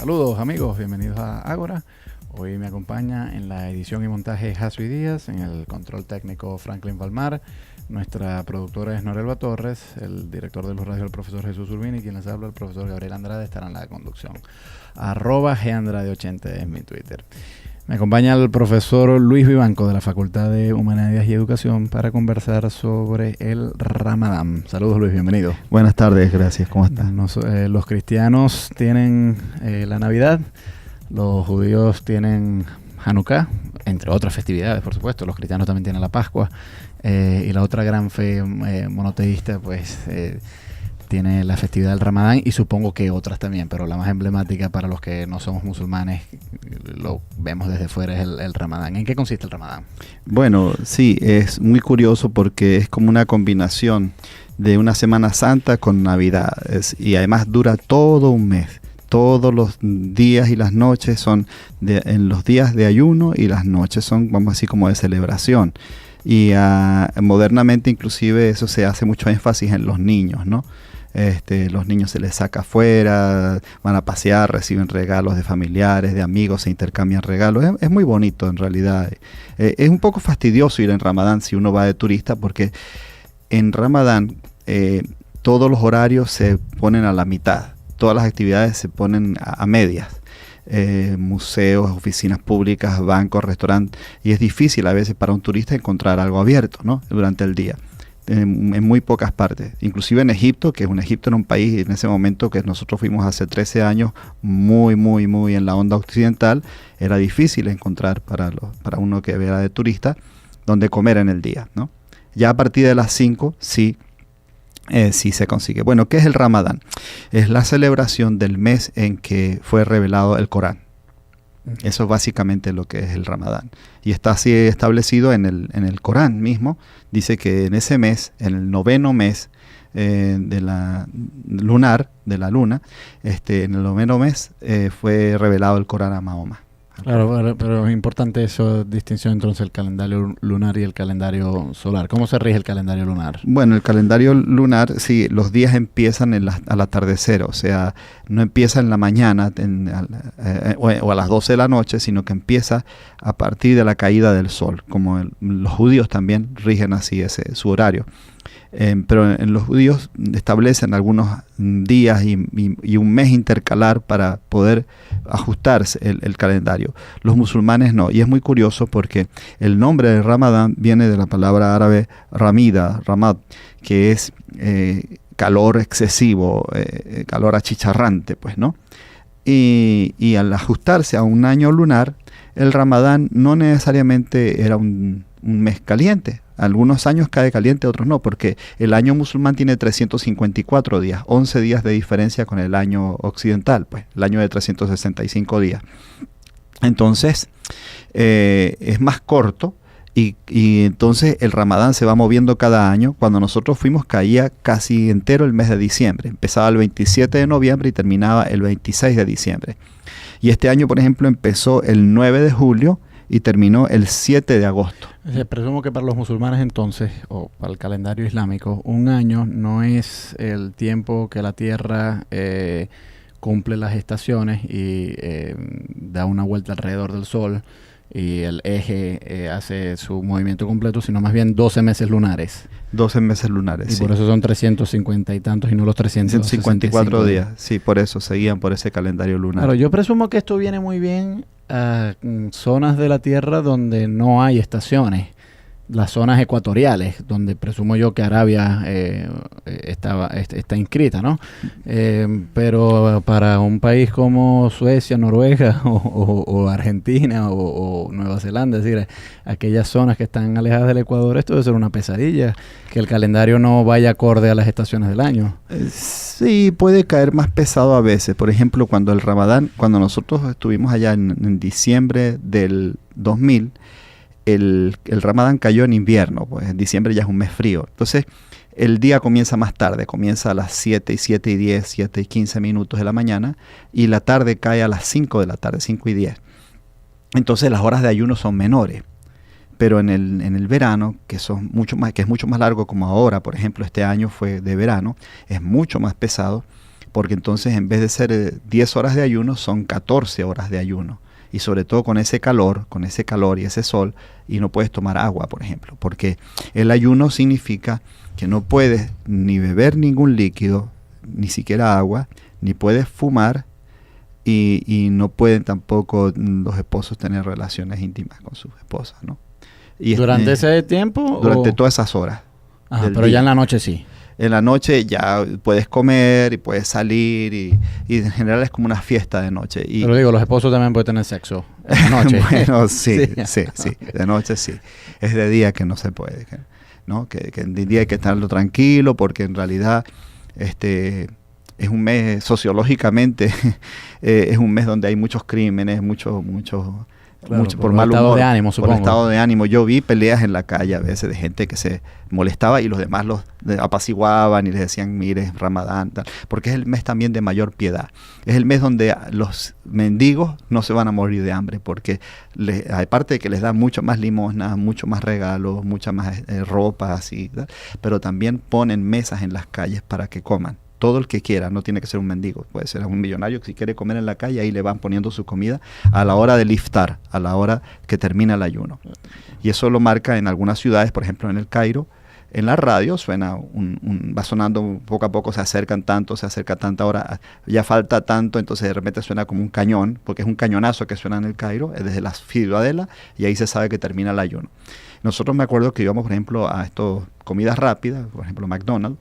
Saludos amigos, bienvenidos a Ágora. Hoy me acompaña en la edición y montaje Jasui Díaz, en el control técnico Franklin Palmar, nuestra productora es Norelba Torres, el director de los radios el profesor Jesús Urbini, quien les habla el profesor Gabriel Andrade, estará en la conducción. @Gandrade80 es mi Twitter. Me acompaña el profesor Luis Vivanco de la Facultad de Humanidades y Educación para conversar sobre el Ramadán. Saludos Luis, bienvenido. Buenas tardes, gracias. ¿Cómo estás? Los cristianos tienen la Navidad, los judíos tienen Hanukkah, entre otras festividades, por supuesto. Los cristianos también tienen la Pascua y la otra gran fe monoteísta, pues tiene la festividad del Ramadán y supongo que otras también, pero la más emblemática para los que no somos musulmanes, lo vemos desde fuera, es el Ramadán. ¿En qué consiste el Ramadán? Bueno, sí, es muy curioso porque es como una combinación de una Semana Santa con Navidad y además dura todo un mes. Todos los días y las noches son en los días de ayuno y las noches son, vamos así, como de celebración. Y modernamente inclusive eso se hace mucho énfasis en los niños, ¿no? Los niños se les saca afuera, van a pasear, reciben regalos de familiares, de amigos, se intercambian regalos. Es muy bonito en realidad. Es un poco fastidioso ir en Ramadán si uno va de turista, porque en Ramadán todos los horarios se ponen a la mitad, todas las actividades se ponen a medias. Museos, oficinas públicas, bancos, restaurantes, y es difícil a veces para un turista encontrar algo abierto, ¿no? Durante el día. En muy pocas partes, inclusive en Egipto, que Egipto era un país en ese momento que nosotros fuimos hace 13 años, muy en la onda occidental, era difícil encontrar para uno que era de turista donde comer en el día, ¿no? Ya a partir de las 5 sí se consigue. Bueno, ¿qué es el Ramadán? Es la celebración del mes en que fue revelado el Corán. Eso es básicamente lo que es el Ramadán. Y está así establecido en el Corán mismo. Dice que en ese mes, en el 9º mes de la luna, en el 9º mes fue revelado el Corán a Mahoma. Claro, pero es importante esa distinción entonces el calendario lunar y el calendario solar. ¿Cómo se rige el calendario lunar? Bueno, el calendario lunar, sí, los días empiezan al atardecer, o sea, no empieza en la mañana o a las 12 de la noche, sino que empieza a partir de la caída del sol, como los judíos también rigen así su horario. Pero en los judíos establecen algunos días y un mes intercalar para poder ajustarse el calendario. Los musulmanes no, y es muy curioso porque el nombre de Ramadán viene de la palabra árabe ramad, que es calor excesivo, calor achicharrante, pues, ¿no? Y al ajustarse a un año lunar, el Ramadán no necesariamente era un mes caliente. Algunos años cae caliente, otros no, porque el año musulmán tiene 354 días, 11 días de diferencia con el año occidental, pues el año de 365 días. Entonces, es más corto y entonces el Ramadán se va moviendo cada año. Cuando nosotros fuimos caía casi entero el mes de diciembre. Empezaba el 27 de noviembre y terminaba el 26 de diciembre. Y este año, por ejemplo, empezó el 9 de julio y terminó el 7 de agosto. Presumo que para los musulmanes entonces, o para el calendario islámico, un año no es el tiempo que la Tierra cumple las estaciones y da una vuelta alrededor del Sol y el eje hace su movimiento completo, sino más bien 12 meses lunares. 12 meses lunares, y sí. Por eso son 350 y tantos y no los 354 días. Sí, por eso seguían por ese calendario lunar. Claro, yo presumo que esto viene muy bien a zonas de la Tierra donde no hay estaciones, las zonas ecuatoriales, donde presumo yo que Arabia está inscrita, ¿no? Pero para un país como Suecia, Noruega o Argentina o Nueva Zelanda, es decir, aquellas zonas que están alejadas del Ecuador, esto debe ser una pesadilla, que el calendario no vaya acorde a las estaciones del año. Sí, puede caer más pesado a veces. Por ejemplo, cuando nosotros estuvimos allá en diciembre del 2000, el Ramadán cayó en invierno, pues en diciembre ya es un mes frío. Entonces, el día comienza más tarde, comienza a las 7:10, 7:15 de la mañana, y la tarde cae a las 5 de la tarde, 5:10. Entonces, las horas de ayuno son menores. Pero en el verano, que es mucho más largo como ahora, por ejemplo, este año fue de verano, es mucho más pesado, porque entonces en vez de ser 10 horas de ayuno, son 14 horas de ayuno. Y sobre todo con ese calor y ese sol, y no puedes tomar agua, por ejemplo, porque el ayuno significa que no puedes ni beber ningún líquido, ni siquiera agua, ni puedes fumar, y no pueden tampoco los esposos tener relaciones íntimas con sus esposas, ¿no? Y ¿Durante ese tiempo? Durante todas esas horas. Ajá, pero día. Ya en la noche sí. En la noche ya puedes comer y puedes salir y en general es como una fiesta de noche. Pero digo, los esposos también pueden tener sexo en la noche. Bueno, sí. De noche sí. Es de día que no se puede, ¿no? Que de día hay que estarlo tranquilo porque en realidad es un mes sociológicamente, es un mes donde hay muchos crímenes, mucho Claro, por mal humor, de ánimo, supongo. Por estado de ánimo. Yo vi peleas en la calle a veces de gente que se molestaba y los demás los apaciguaban y les decían, mire, Ramadán, tal, porque es el mes también de mayor piedad. Es el mes donde los mendigos no se van a morir de hambre, porque aparte de que les dan mucho más limosna, mucho más regalos, mucha más ropa, así, tal, pero también ponen mesas en las calles para que coman. Todo el que quiera, no tiene que ser un mendigo, puede ser un millonario que si quiere comer en la calle, ahí le van poniendo su comida a la hora del iftar, a la hora que termina el ayuno. Y eso lo marca en algunas ciudades, por ejemplo en el Cairo, en la radio suena, va sonando poco a poco, se acerca tanta hora, ya falta tanto, entonces de repente suena como un cañón, porque es un cañonazo que suena en el Cairo, desde la ciudadela, y ahí se sabe que termina el ayuno. Nosotros me acuerdo que íbamos, por ejemplo, a estos comidas rápidas, por ejemplo, McDonald's,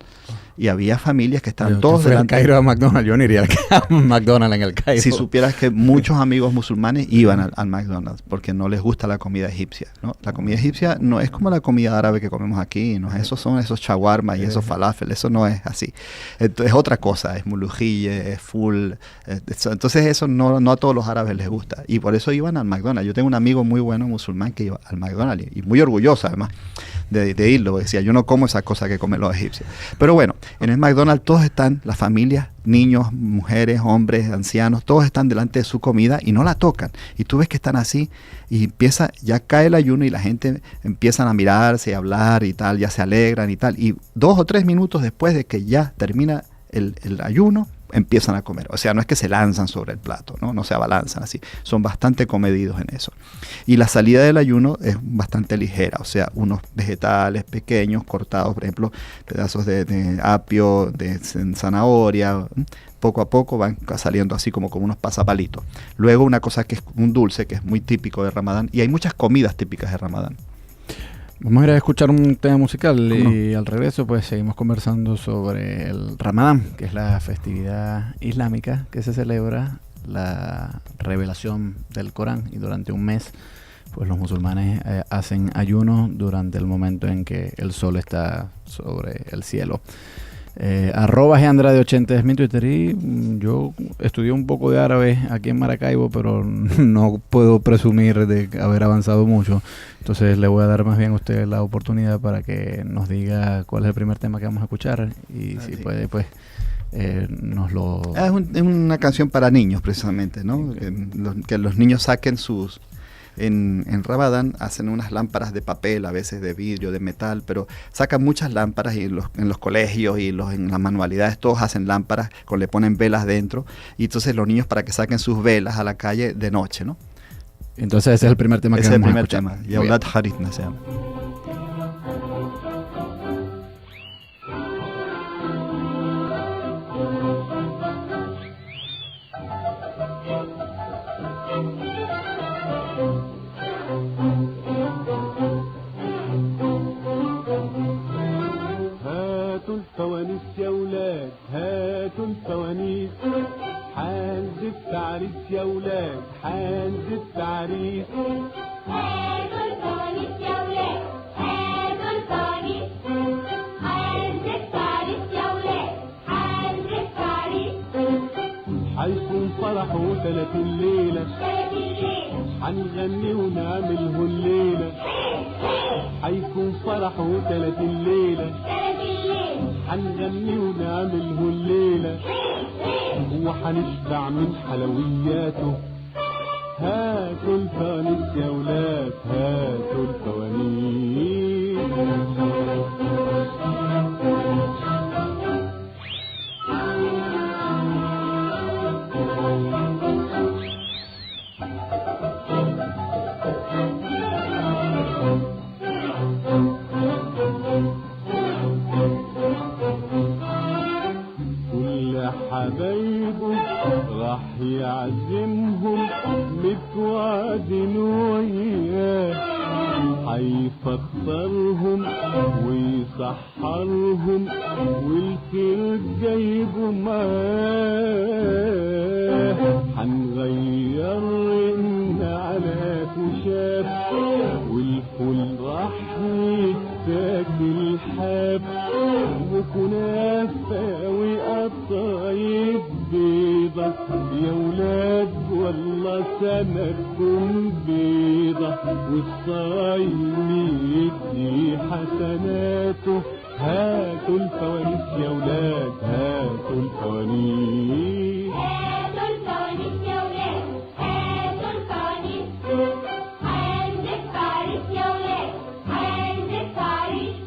y había familias que estaban todos delante. Al Cairo a McDonald's, yo no iría a McDonald's en el Cairo. Si supieras que muchos amigos musulmanes iban al McDonald's porque no les gusta la comida egipcia, ¿no? La comida egipcia no es como la comida árabe que comemos aquí, ¿no? Son esos shawarma y esos falafel, eso no es así. Es otra cosa, es mulujille, es full. Entonces eso no a todos los árabes les gusta. Y por eso iban al McDonald's. Yo tengo un amigo muy bueno musulmán que iba al McDonald's y muy orgulloso además de irlo. Decía, yo no como esa cosa que comen los egipcios. Pero bueno, en el McDonald's todos están, las familias, niños, mujeres, hombres, ancianos, todos están delante de su comida y no la tocan. Y tú ves que están así y ya cae el ayuno y la gente empiezan a mirarse y a hablar y tal, ya se alegran y tal. Y 2 o 3 minutos después de que ya termina el ayuno, empiezan a comer. O sea, no es que se lanzan sobre el plato, no se abalanzan así. Son bastante comedidos en eso. Y la salida del ayuno es bastante ligera. O sea, unos vegetales pequeños cortados, por ejemplo, pedazos de apio, de zanahoria, poco a poco van saliendo así como unos pasapalitos. Luego una cosa que es un dulce, que es muy típico de Ramadán. Y hay muchas comidas típicas de Ramadán. Vamos a ir a escuchar un tema musical y al regreso pues seguimos conversando sobre el Ramadán, que es la festividad islámica que se celebra la revelación del Corán, y durante un mes pues los musulmanes hacen ayuno durante el momento en que el sol está sobre el cielo. @Andrade80 es mi Twitter, y yo estudié un poco de árabe aquí en Maracaibo, pero no puedo presumir de haber avanzado mucho, entonces le voy a dar más bien a usted la oportunidad para que nos diga cuál es el primer tema que vamos a escuchar y si puede pues nos lo... Es una canción para niños precisamente, ¿no? Okay. Que los niños saquen sus... En Ramadán hacen unas lámparas de papel, a veces de vidrio, de metal, pero sacan muchas lámparas y en los colegios y en las manualidades todos hacen lámparas, le ponen velas dentro, y entonces los niños para que saquen sus velas a la calle de noche, ¿no? Entonces ese es el primer tema que vamos a escuchar. Ese es el primer tema, Yaulat Haritna se llama. يا ولاد حانز التعريس هاتوا الفوانيس يا ولاد هاتوا الفوانيس حانز التعريس يا ولاد حانز التعريس حيكون فرح 30 ليلة حنغني ونعمله الليلة حيكون فرح 30 ليلة حنغني ونعمله الليلة وحنشبع من حلوياته هاتوا الفوانيس يا ولاد هاتوا الفوانيس يعزمهم متوعد وياه، هيفطرهم ويسحرهم والخير جايبه معاه. هنغير النعلات وشاف والفول راح يتاكل حاب، وكنافة وقطايف بيضة يا ولاد والله سنتكم بيضة، والصايم يدي حسناته. هاتوا الفوانيس يا ولاد هاتوا الفوانيس، هاتوا الفوانيس يا ولاد هاتوا الفوانيس، عندك فارس يا ولاد عندك فارس.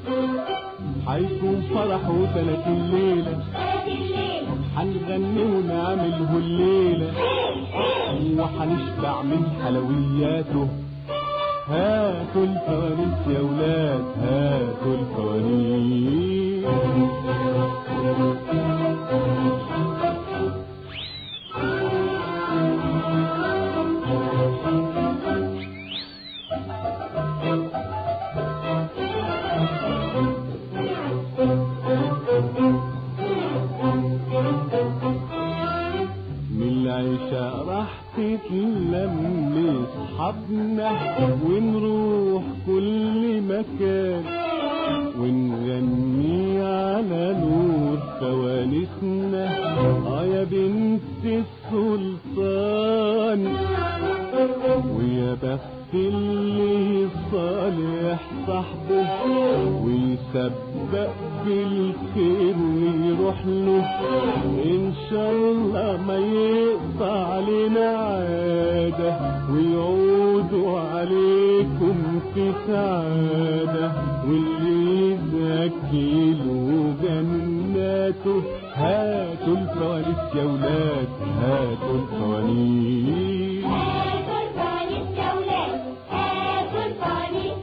هيكون فرح وتلات الليلة، تلات الليل هنغني ونعمله الليلة، وهنشبع من حلوياته. هاتوا الفوانيس يا ولاد هاتوا الفوانيس. من العشاء راح تتلم اصحابنا ونروح كل مكان، ونغني على نور فوانيسنا يا بنت السلطان. ويا بخت اللي صالح صاحبه ويسبق بالخير ويروح له، ان شاء الله ما يقطع علينا عادة ويعودوا عليكم في سعادة، واللي يزكي له جناته. هاتوا الفوانيس يا ولاد هاتوا الفوانيس، هاتوا الفوانيس يا ولاد هاتوا الفوانيس،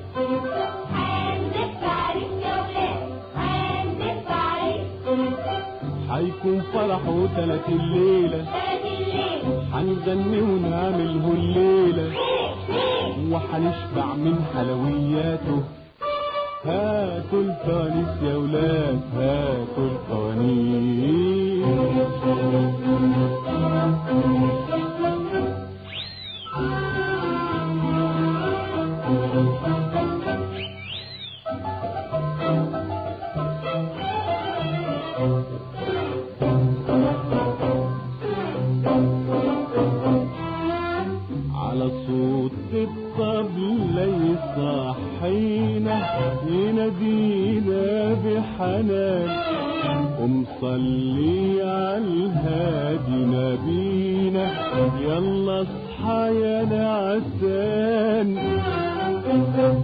عندك فارس يا ولاد عندك فارس. هيكون فرح وتلات الليلة، تلات الليل هنغني ونعمله الليلة، وهنشبع من حلوياته. هاتوا الفوانيس يا ولاد هاتوا على صوت الطبلة يصحينا ينادينا بحنان، ومصلي عالهادي نبينا يلا اصحى يا نعسان.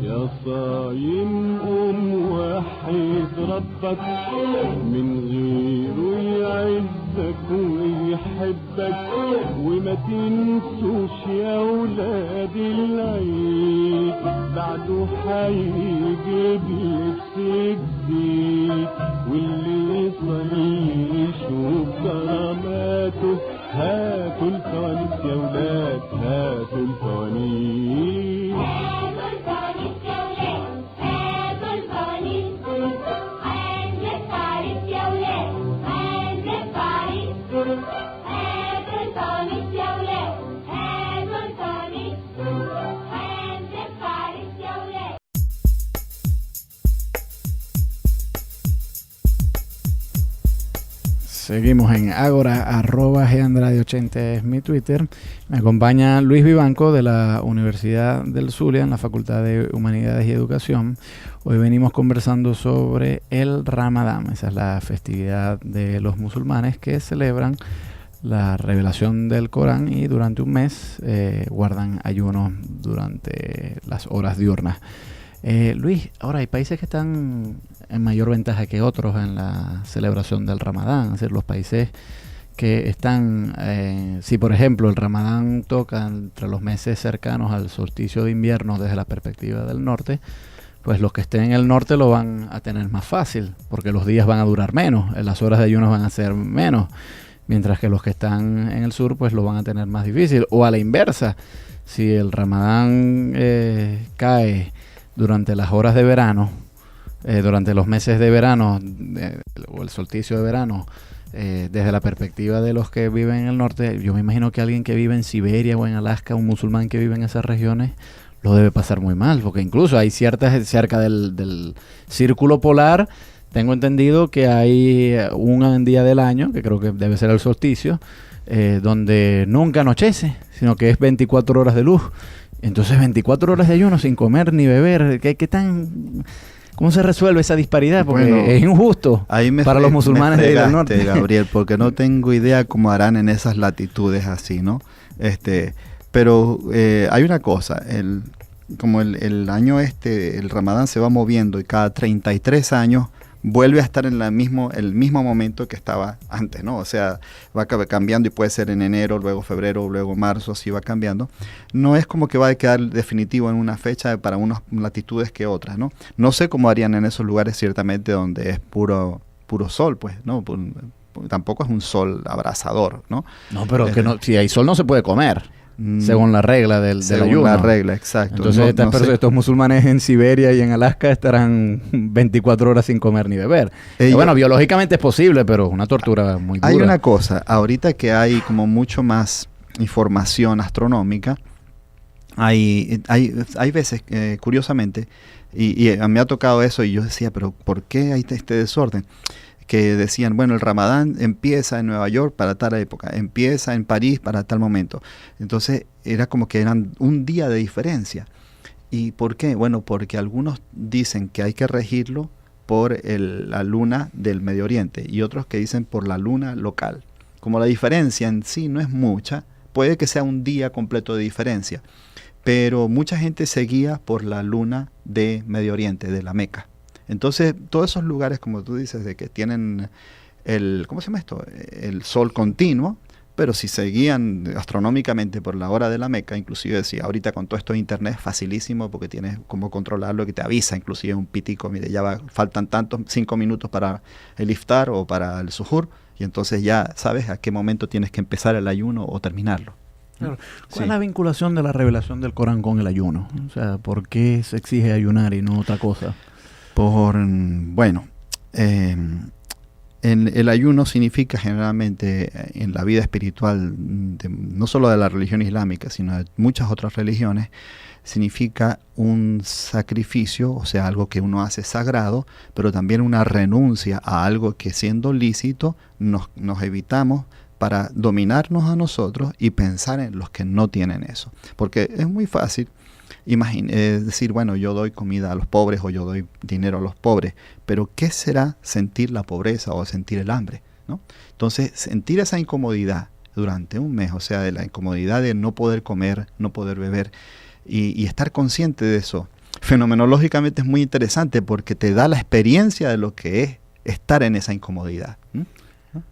يا صايم قوم وحيد ربك من غيره يعزك ويحبك، وما تنسوش يا ولاد العيد بعده هيجيب لبس جديد، واللي يصلي يشوف كراماته. هاتوا الفوانيس يا ولاد هاتوا الفوانيس، هاتوا الفوانيس يا ولاد هاتوا الفوانيس، عندك فارس يا ولاد عندك فارس. هاتوا الفوانيس يا ولاد هاتوا الفوانيس، عندك فارس يا ولاد. Seguimos en Ágora, @Gandrade80 es mi Twitter. Me acompaña Luis Vivanco de la Universidad del Zulia en la Facultad de Humanidades y Educación. Hoy venimos conversando sobre el Ramadán. Esa es la festividad de los musulmanes que celebran la revelación del Corán y durante un mes guardan ayuno durante las horas diurnas. Luis, ahora hay países que están en mayor ventaja que otros en la celebración del Ramadán, es decir, los países que están, si por ejemplo el Ramadán toca entre los meses cercanos al solsticio de invierno desde la perspectiva del norte, pues los que estén en el norte lo van a tener más fácil, porque los días van a durar menos, las horas de ayuno van a ser menos. mientras que los que están en el sur pues lo van a tener más difícil. O a la inversa, si el Ramadán cae durante las horas de verano, durante los meses de verano o el solsticio de verano, desde la perspectiva de los que viven en el norte, yo me imagino que alguien que vive en Siberia o en Alaska, un musulmán que vive en esas regiones, lo debe pasar muy mal, porque incluso hay ciertas, cerca del círculo polar, tengo entendido que hay un día del año, que creo que debe ser el solsticio, donde nunca anochece, sino que es 24 horas de luz. Entonces 24 horas de ayuno sin comer ni beber, ¿cómo se resuelve esa disparidad? Porque Bueno, es injusto para los musulmanes del norte. Gabriel, porque no tengo idea cómo harán en esas latitudes así, ¿no? Pero hay una cosa, como el año el Ramadán se va moviendo y cada 33 años vuelve a estar en el mismo momento que estaba antes, ¿no? O sea, va cambiando y puede ser en enero, luego febrero, luego marzo, así va cambiando. No es como que va a quedar definitivo en una fecha para unas latitudes que otras, ¿no? No sé cómo harían en esos lugares ciertamente donde es puro sol, pues, ¿no? Tampoco es un sol abrasador, ¿no? No, pero que no, si hay sol no se puede comer. Según la regla del ayuno. Según la regla, exacto. Entonces estos musulmanes en Siberia y en Alaska estarán 24 horas sin comer ni beber. Bueno, biológicamente es posible, pero es una tortura muy dura. Hay una cosa, ahorita que hay como mucho más información astronómica, hay veces, curiosamente, y me ha tocado eso y yo decía, pero ¿por qué hay este desorden? Que decían, bueno, el Ramadán empieza en Nueva York para tal época, empieza en París para tal momento. Entonces era como que eran un día de diferencia. ¿Y por qué? Bueno, porque algunos dicen que hay que regirlo por la luna del Medio Oriente y otros que dicen por la luna local. Como la diferencia en sí no es mucha, puede que sea un día completo de diferencia, pero mucha gente se guía por la luna de Medio Oriente, de la Meca. Entonces, todos esos lugares, como tú dices, de que tienen ¿cómo se llama esto? El sol continuo, pero si se guían astronómicamente por la hora de la Meca, inclusive si ahorita con todo esto de internet es facilísimo porque tienes cómo controlarlo, que te avisa inclusive un pitico, mire, faltan tantos 5 minutos para el iftar o para el suhur, y entonces ya sabes a qué momento tienes que empezar el ayuno o terminarlo. Claro. ¿Cuál es la vinculación de la revelación del Corán con el ayuno? O sea, ¿por qué se exige ayunar y no otra cosa? El ayuno significa generalmente en la vida espiritual, no solo de la religión islámica, sino de muchas otras religiones, significa un sacrificio, o sea, algo que uno hace sagrado, pero también una renuncia a algo que siendo lícito nos evitamos para dominarnos a nosotros y pensar en los que no tienen eso. Porque es muy fácil decir, bueno, yo doy comida a los pobres o yo doy dinero a los pobres, pero ¿qué será sentir la pobreza o sentir el hambre, ¿no? Entonces, sentir esa incomodidad durante un mes, o sea, de la incomodidad de no poder comer, no poder beber y estar consciente de eso, fenomenológicamente es muy interesante porque te da la experiencia de lo que es estar en esa incomodidad.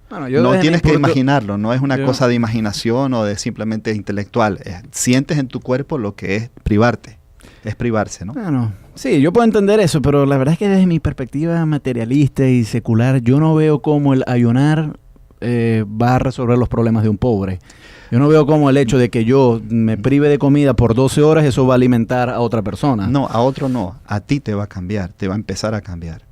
Bueno, no tienes que imaginarlo, no es una cosa de imaginación o de simplemente intelectual. Sientes en tu cuerpo lo que es privarte, es privarse, ¿no? Bueno, sí, yo puedo entender eso, pero la verdad es que desde mi perspectiva materialista y secular, yo no veo cómo el ayunar va a resolver los problemas de un pobre. Yo no veo cómo el hecho de que yo me prive de comida por 12 horas, eso va a alimentar a otra persona. No, a otro no, a ti te va a cambiar, te va a empezar a cambiar.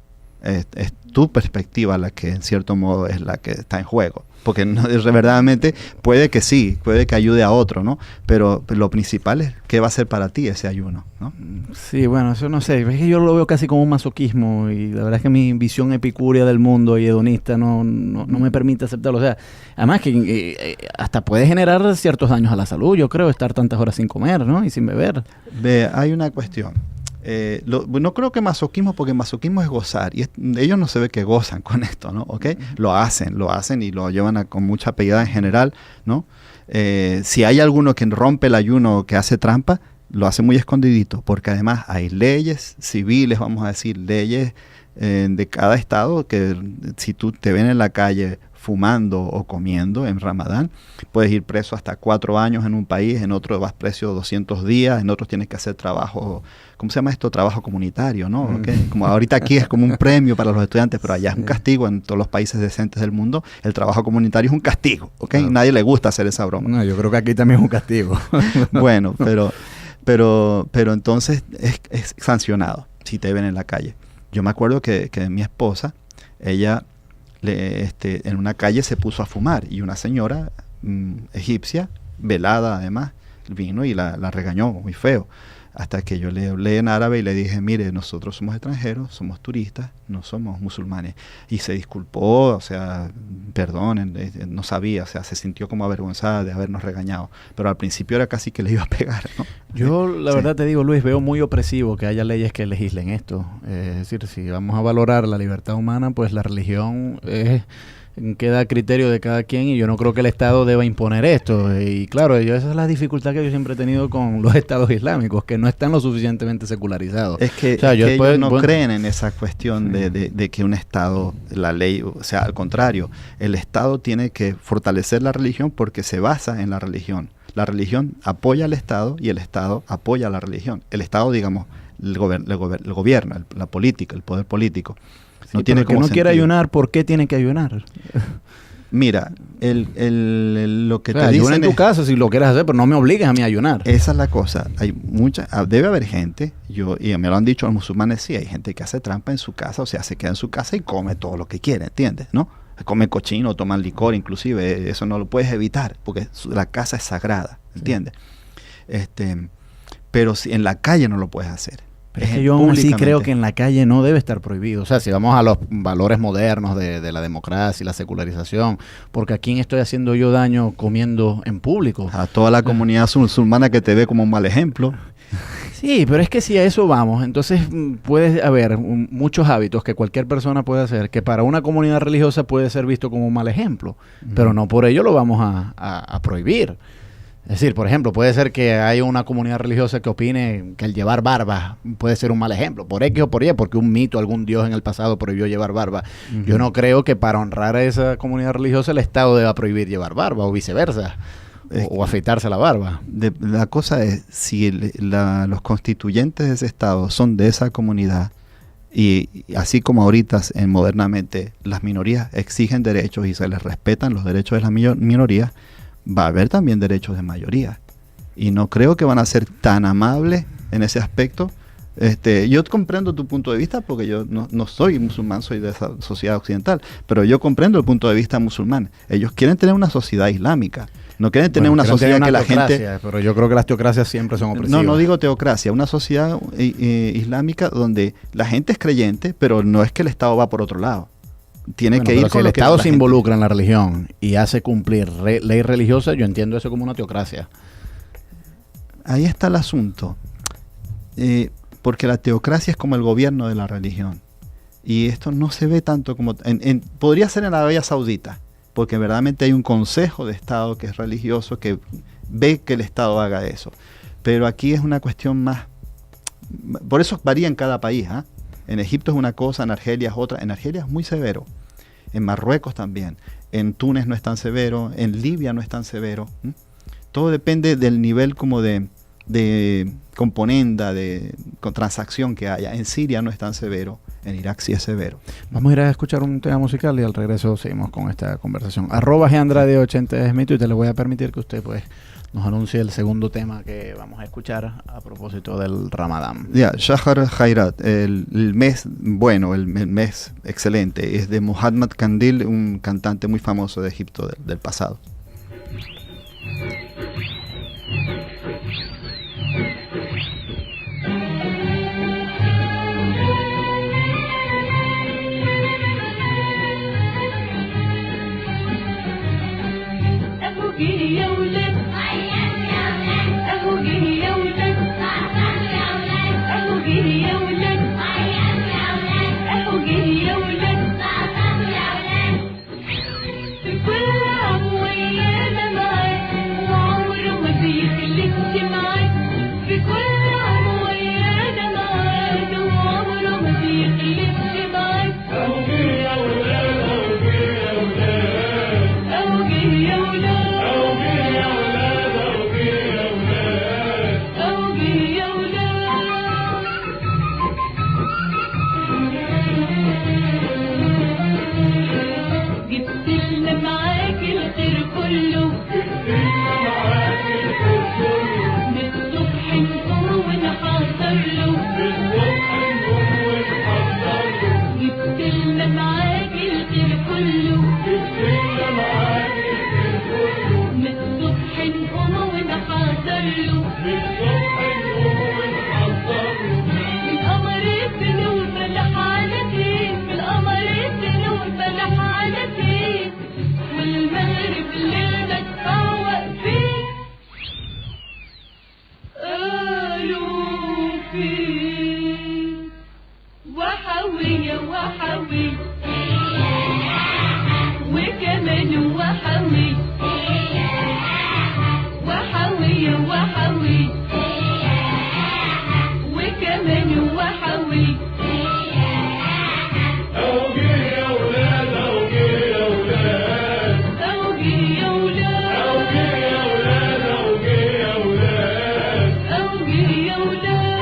Es tu perspectiva la que en cierto modo es la que está en juego, porque verdaderamente puede que sí, puede que ayude a otro, ¿no? Pero lo principal es qué va a ser para ti ese ayuno, ¿no? Sí, bueno, eso no sé, es que yo lo veo casi como un masoquismo y la verdad es que mi visión epicúrea del mundo y hedonista no me permite aceptarlo. O sea, además que hasta puede generar ciertos daños a la salud, yo creo, estar tantas horas sin comer, ¿no? Y sin beber. Hay una cuestión. No creo que masoquismo, porque masoquismo es gozar y ellos no se ve que gozan con esto, ¿no? ¿Okay? Lo hacen y lo llevan con mucha piedad en general, ¿no? Si hay alguno que rompe el ayuno o que hace trampa, lo hace muy escondidito, porque además hay leyes civiles, vamos a decir, leyes de cada estado, que si tú te ven en la calle fumando o comiendo en Ramadán, puedes ir preso hasta 4 años en un país, en otro vas preso 200 días, en otros tienes que hacer trabajo, ¿cómo se llama esto? Trabajo comunitario, ¿no? ¿Okay? Como ahorita aquí es como un premio para los estudiantes, pero allá es un castigo. En todos los países decentes del mundo, el trabajo comunitario es un castigo, ¿ok? Claro. Nadie le gusta hacer esa broma. No, yo creo que aquí también es un castigo. Bueno, pero entonces es sancionado si te ven en la calle. Yo me acuerdo que mi esposa, ella en una calle se puso a fumar y una señora egipcia, velada además, vino y la regañó muy feo. Hasta que yo le hablé en árabe y le dije, mire, nosotros somos extranjeros, somos turistas, no somos musulmanes. Y se disculpó, o sea, perdonen, no sabía, o sea, se sintió como avergonzada de habernos regañado. Pero al principio era casi que le iba a pegar, ¿no? Yo, la Sí. verdad te digo, Luis, veo muy opresivo que haya leyes que legislen esto. Es decir, si vamos a valorar la libertad humana, pues la religión queda a criterio de cada quien y yo no creo que el Estado deba imponer esto. Y claro, esa es la dificultad que yo siempre he tenido con los estados islámicos, que no están lo suficientemente secularizados. Es que, O sea, es yo que después- ellos no bueno, creen en esa cuestión de que un Estado, la ley, o sea, al contrario, el Estado tiene que fortalecer la religión porque se basa en la religión. La religión apoya al Estado y el Estado apoya a la religión. El Estado, digamos, el gobierno, la política, el poder político. sí, No tiene pero el que como no quiere sentido. ayunar, ¿por qué tiene que ayunar? Mira, lo que O sea, te ayuna dicen en tu es, casa si lo quieres hacer, pero no me obligues a mí a ayunar. esa es la cosa. Hay debe haber gente, y me lo han dicho los musulmanes, sí, hay gente que hace trampa en su casa, o sea, se queda en su casa y come todo lo que quiere, ¿entiendes? ¿No? Come cochino, toman licor, inclusive, eso no lo puedes evitar, porque la casa es sagrada, ¿entiendes? Pero si en la calle no lo puedes hacer. Pero es que yo aún así creo que en la calle no debe estar prohibido. O sea, si vamos a los valores modernos de la democracia y la secularización, porque ¿a quién estoy haciendo yo daño comiendo en público? a toda la comunidad musulmana que te ve como un mal ejemplo. Sí, pero es que si a eso vamos, entonces puede haber muchos hábitos que cualquier persona puede hacer, que para una comunidad religiosa puede ser visto como un mal ejemplo, pero no por ello lo vamos a prohibir. Es decir, por ejemplo, puede ser que haya una comunidad religiosa que opine que el llevar barba puede ser un mal ejemplo, por X o por Y, porque un mito, algún dios en el pasado prohibió llevar barba. Yo no creo que para honrar a esa comunidad religiosa el Estado deba prohibir llevar barba o viceversa, o afeitarse la barba. La cosa es, si los constituyentes de ese Estado son de esa comunidad, y así como ahorita modernamente las minorías exigen derechos y se les respetan los derechos de las minorías, va a haber también derechos de mayoría. Y no creo que van a ser tan amables en ese aspecto. Yo comprendo tu punto de vista porque yo no soy musulmán, soy de esa sociedad occidental, pero yo comprendo el punto de vista musulmán. Ellos quieren tener una sociedad islámica, no quieren tener una sociedad que la gente... Pero yo creo que las teocracias siempre son opresivas. No digo teocracia, una sociedad islámica donde la gente es creyente, pero no es que el Estado va por otro lado. Tiene Bueno, que ir pero si con el lo que Estado la se gente- involucra en la religión y hace cumplir ley religiosa, yo entiendo eso como una teocracia. Ahí está el asunto. Porque la teocracia es como el gobierno de la religión. Y esto no se ve tanto como... podría ser en Arabia Saudita, porque verdaderamente hay un consejo de Estado que es religioso, que ve que el Estado haga eso. Pero aquí es una cuestión más... Por eso varía en cada país. En Egipto es una cosa, en Argelia es otra. En Argelia es muy severo. En Marruecos también. En Túnez no es tan severo. En Libia no es tan severo. Todo depende del nivel como de componenda, con transacción que haya. En Siria no es tan severo. En Irak sí es severo. Vamos a ir a escuchar un tema musical y al regreso seguimos con esta conversación. @Gandrade80 es mi Twitter. Le voy a permitir que usted pues nos anuncie el segundo tema que vamos a escuchar a propósito del Ramadán. Shahar Khairat, el mes bueno, el mes excelente, es de Muhammad Kandil, un cantante muy famoso de Egipto del pasado. أبوكي يا ولاد أبوكي يا ولاد أبوكي يا ولاد أبوكي يا ولاد في كل عام كله بالسنة معاك كله من الصبح نقوم ونحضر له بالصبح نقوم ونحضر له القمر يبتدي والفلاح على كيف القمر يبتدي والفلاح على كيف والمغرب لما تفوق فيه قالوا فيه وحوية وحوي وكمان وحوي وحوية وحوي وكمان وحوي أوجي يا ولاد أوجي يا ولاد أوجي يا ولاد أوجي يا ولاد أوجي يا ولاد أوجي يا ولاد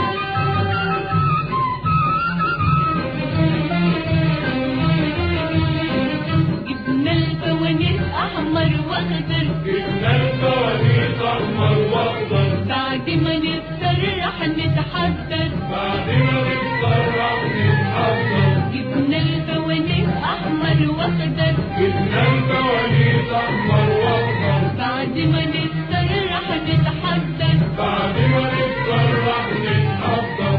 جبنا الفوانيس أحمر وأخضر جبنا الفوانيس أحمر وأخضر بعد ما نفطر رح نتحضر بعد ما نفطر راح نتحضر جبنا الفوانيس أحمر وأخضر جبنا الفوانيس أحمر وأخضر بعد ما نفطر رح نتحضر بعد ما نفطر راح نتحضر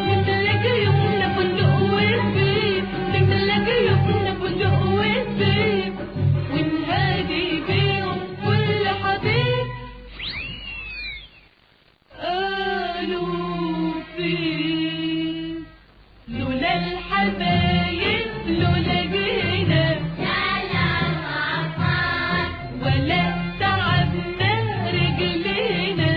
نملى جيوبنا فندق وزبيب نملى جيوبنا فندق وزبيب ونهادي بيهم كل حبيب قالوا فيه لولا الحبايب لولا جينا ولا تعبنا رجلينا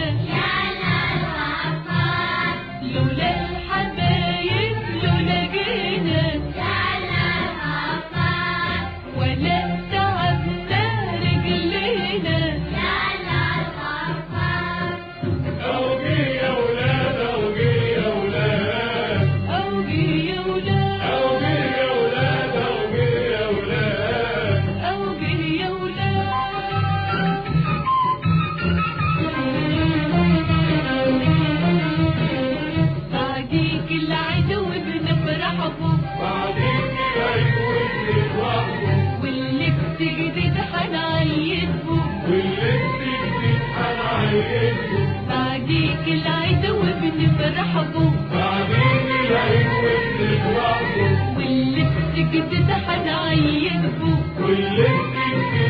لولا الحبايب لولا جينا ولا تعبنا رجلينا أوجي يا ولاد أوجي يا ولاد أوجي يا ولاد أوجي يا ولاد أوجي يا ولاد أوجي يا ولاد بعديك العدو بنفرح به بعدين هيكون لوحده واللبس جديد حنعيد به واللبس جديد هنعيده بعديك العدو بنفرح به بعدين هيكون لوحده واللبس جديد حنعيد به واللبس جديد